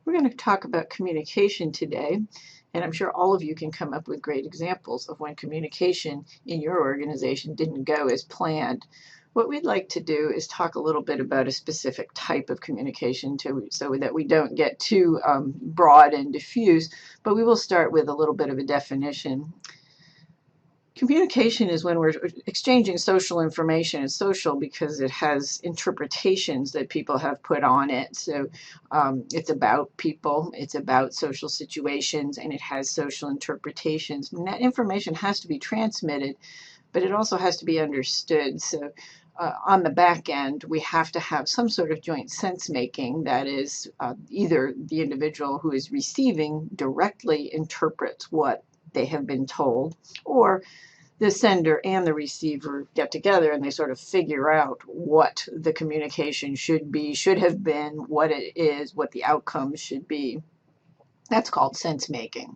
We're going to talk about communication today, and I'm sure all of you can come up with great examples of when communication in your organization didn't go as planned. What we'd like to do is talk a little bit about a specific type of communication so that we don't get too broad and diffuse, but we will start with a little bit of a definition. Communication is when we're exchanging social information. It's social because it has interpretations that people have put on it. So it's about people, it's about social situations, and it has social interpretations. And that information has to be transmitted, but it also has to be understood. So on the back end, we have to have some sort of joint sense making. That is, either the individual who is receiving directly interprets what they have been told, or the sender and the receiver get together and they sort of figure out what the communication should be, should have been, what it is, what the outcomes should be. That's called sense making.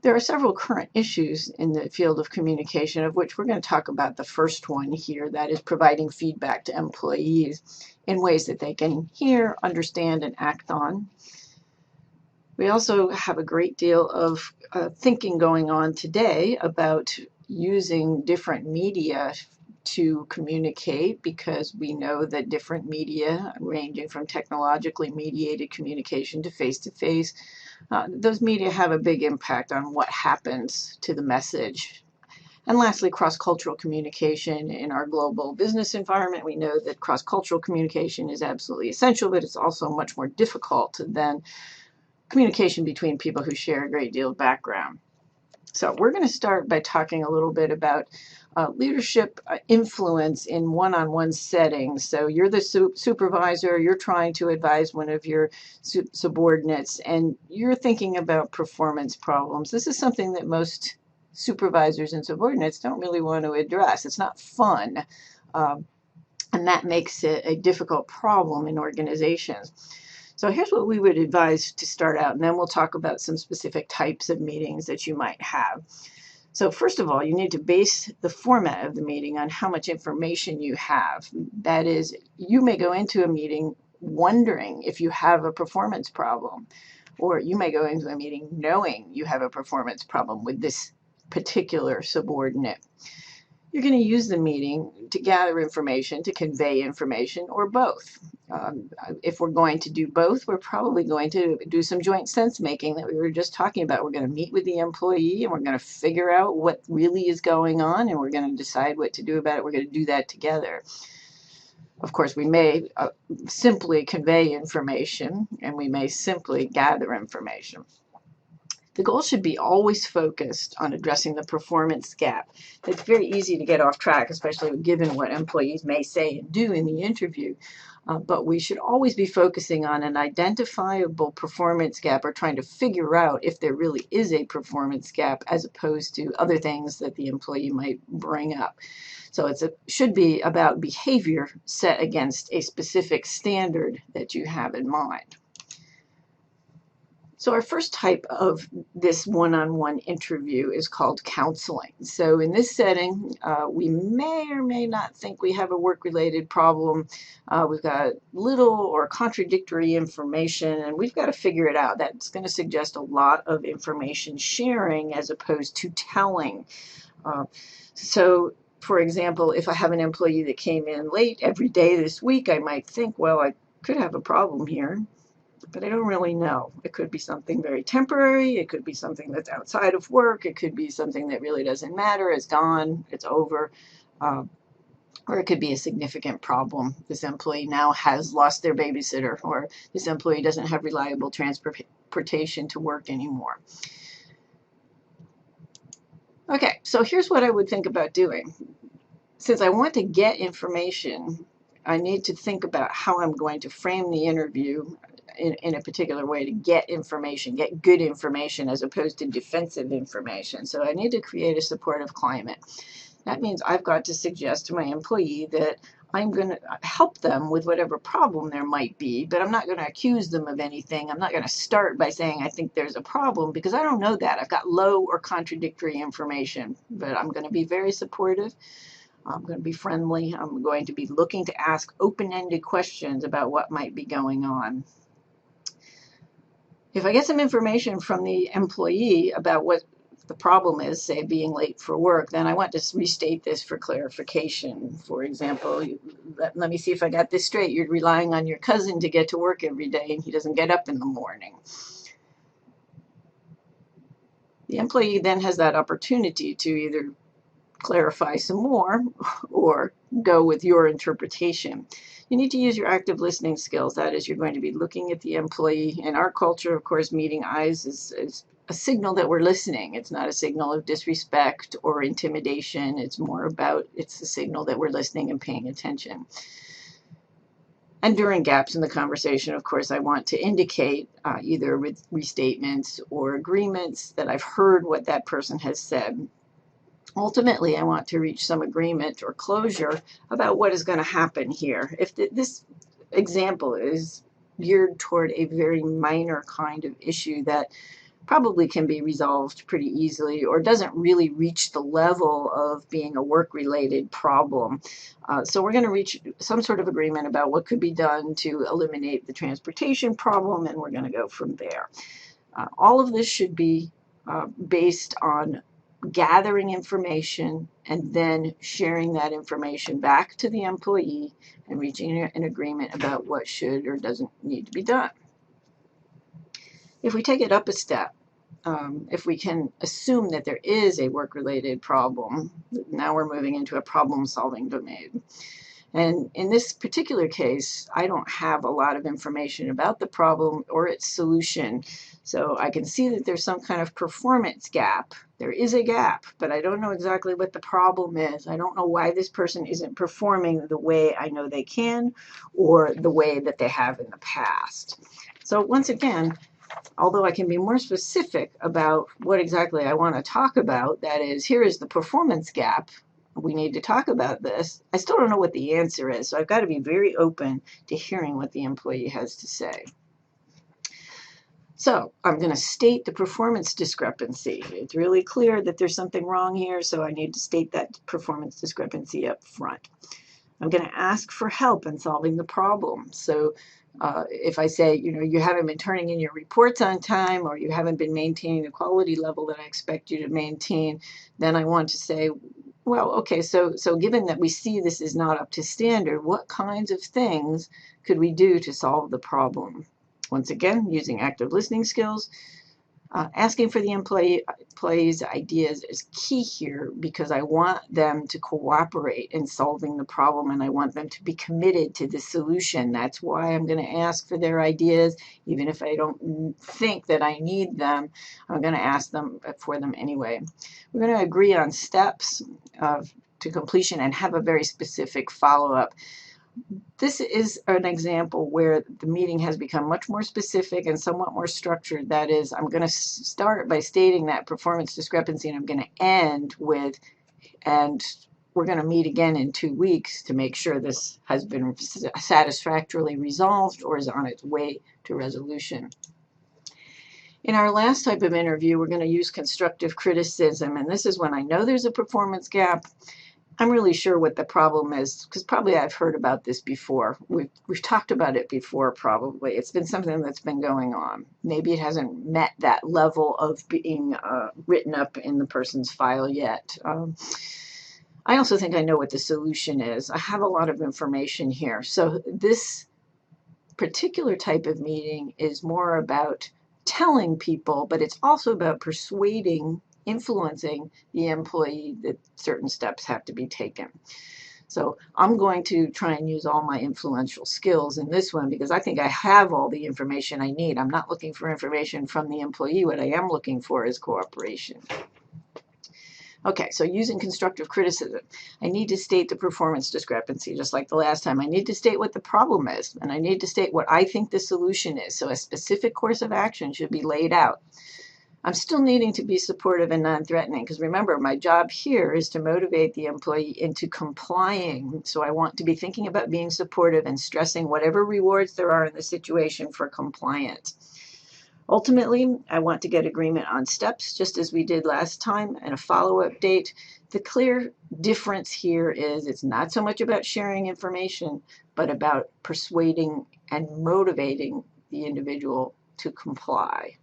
There are several current issues in the field of communication, of which we're going to talk about the first one here, that is providing feedback to employees in ways that they can hear, understand, and act on. We also have a great deal of thinking going on today about using different media to communicate, because we know that different media, ranging from technologically mediated communication to face-to-face, those media have a big impact on what happens to the message. And lastly, cross-cultural communication in our global business environment. We know that cross-cultural communication is absolutely essential, but it's also much more difficult than communication between people who share a great deal of background. So we're going to start by talking a little bit about leadership influence in one-on-one settings. So you're the supervisor, you're trying to advise one of your subordinates, and you're thinking about performance problems. This is something that most supervisors and subordinates don't really want to address. It's not fun, and that makes it a difficult problem in organizations. So here's what we would advise to start out, and then we'll talk about some specific types of meetings that you might have. So first of all, you need to base the format of the meeting on how much information you have. That is, you may go into a meeting wondering if you have a performance problem, or you may go into a meeting knowing you have a performance problem with this particular subordinate. You're going to use the meeting to gather information, to convey information, or both. If we're going to do both, we're probably going to do some joint sense making that we were just talking about. We're going to meet with the employee and we're going to figure out what really is going on, and we're going to decide what to do about it. We're going to do that together. Of course, we may simply convey information, and we may simply gather information. The goal should be always focused on addressing the performance gap. It's very easy to get off track, especially given what employees may say and do in the interview. But we should always be focusing on an identifiable performance gap, or trying to figure out if there really is a performance gap, as opposed to other things that the employee might bring up. So it should be about behavior set against a specific standard that you have in mind. So our first type of this one-on-one interview is called counseling. So in this setting, we may or may not think we have a work-related problem. We've got little or contradictory information, and we've got to figure it out. That's going to suggest a lot of information sharing as opposed to telling. So for example, if I have an employee that came in late every day this week, I might think, well, I could have a problem here, but I don't really know. It could be something very temporary. It could be something that's outside of work. It could be something that really doesn't matter. It's gone. It's over. Or it could be a significant problem. This employee now has lost their babysitter, or this employee doesn't have reliable transportation to work anymore. Okay, so here's what I would think about doing. Since I want to get information, I need to think about how I'm going to frame the interview in a particular way to get information, get good information, as opposed to defensive information. So I need to create a supportive climate. That means I've got to suggest to my employee that I'm going to help them with whatever problem there might be, but I'm not going to accuse them of anything. I'm not going to start by saying I think there's a problem, because I don't know that. I've got low or contradictory information, but I'm going to be very supportive. I'm going to be friendly. I'm going to be looking to ask open-ended questions about what might be going on. If I get some information from the employee about what the problem is, say being late for work, then I want to restate this for clarification. For example, let me see if I got this straight. You're relying on your cousin to get to work every day and he doesn't get up in the morning. The employee then has that opportunity to either clarify some more or go with your interpretation. You need to use your active listening skills. That is, you're going to be looking at the employee. In our culture, of course, meeting eyes is a signal that we're listening. It's not a signal of disrespect or intimidation. It's more about, it's a signal that we're listening and paying attention. And during gaps in the conversation, of course, I want to indicate either with restatements or agreements that I've heard what that person has said. Ultimately, I want to reach some agreement or closure about what is going to happen here. If this example is geared toward a very minor kind of issue that probably can be resolved pretty easily or doesn't really reach the level of being a work-related problem. So we're going to reach some sort of agreement about what could be done to eliminate the transportation problem, and we're going to go from there. All of this should be based on gathering information and then sharing that information back to the employee and reaching an agreement about what should or doesn't need to be done. If we take it up a step, if we can assume that there is a work-related problem, now we're moving into a problem-solving domain. And in this particular case, I don't have a lot of information about the problem or its solution. So I can see that there's some kind of performance gap. There is a gap, but I don't know exactly what the problem is. I don't know why this person isn't performing the way I know they can or the way that they have in the past. So once again, although I can be more specific about what exactly I want to talk about, that is, here is the performance gap, we need to talk about this, I still don't know what the answer is. So I've got to be very open to hearing what the employee has to say. So I'm going to state the performance discrepancy. It's really clear that there's something wrong here, so I need to state that performance discrepancy up front. I'm going to ask for help in solving the problem. So if I say, you haven't been turning in your reports on time or you haven't been maintaining the quality level that I expect you to maintain, then I want to say, well, okay, so given that we see this is not up to standard, what kinds of things could we do to solve the problem? Once again, using active listening skills, asking for the employee's ideas is key here because I want them to cooperate in solving the problem and I want them to be committed to the solution. That's why I'm going to ask for their ideas. Even if I don't think that I need them, I'm going to ask them for them anyway. We're going to agree on steps to completion and have a very specific follow-up. This is an example where the meeting has become much more specific and somewhat more structured. That is, I'm going to start by stating that performance discrepancy, and I'm going to end with, and we're going to meet again in 2 weeks to make sure this has been satisfactorily resolved or is on its way to resolution. In our last type of interview, we're going to use constructive criticism, and this is when I know there's a performance gap. I'm really sure what the problem is, because probably I've heard about this before. We've talked about it before, probably. It's been something that's been going on. Maybe it hasn't met that level of being written up in the person's file yet. I also think I know what the solution is. I have a lot of information here. So this particular type of meeting is more about telling people, but it's also about persuading, influencing the employee that certain steps have to be taken. So I'm going to try and use all my influential skills in this one because I think I have all the information I need. I'm not looking for information from the employee. What I am looking for is cooperation. Okay, so using constructive criticism, I need to state the performance discrepancy, just like the last time. I need to state what the problem is, and I need to state what I think the solution is. So a specific course of action should be laid out. I'm still needing to be supportive and non-threatening because remember, my job here is to motivate the employee into complying. So I want to be thinking about being supportive and stressing whatever rewards there are in the situation for compliance. Ultimately, I want to get agreement on steps, just as we did last time, and a follow-up date. The clear difference here is it's not so much about sharing information, but about persuading and motivating the individual to comply.